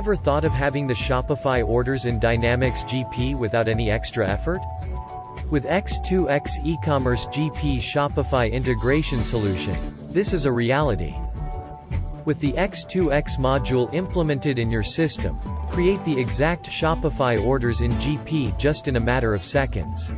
ever thought of having the Shopify Orders in Dynamics GP without any extra effort? With x2x eCommerce GP-Shopify integration solution, this is a reality. With the x2x module implemented in your system, create the exact Shopify orders in GP just in a matter of seconds.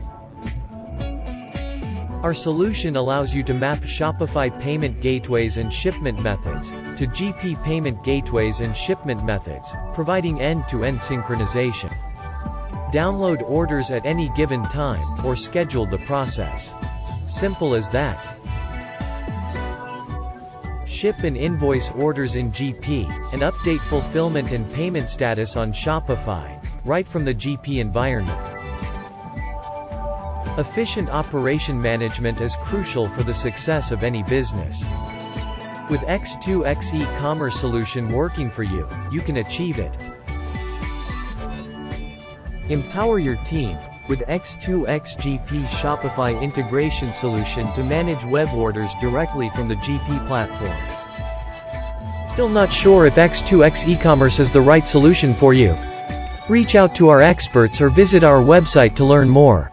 Our solution allows you to map Shopify payment gateways and shipment methods to GP payment gateways and shipment methods, providing end-to-end synchronization. Download orders at any given time, or schedule the process. Simple as that. Ship and invoice orders in GP, and update fulfillment and payment status on Shopify, right from the GP environment. Efficient operation management is crucial for the success of any business. With x2x e-commerce solution working for you, you can achieve it. Empower your team with x2x GP Shopify integration solution to manage web orders directly from the GP platform. Still not sure if x2x e-commerce is the right solution for you? Reach out to our experts or visit our website to learn more.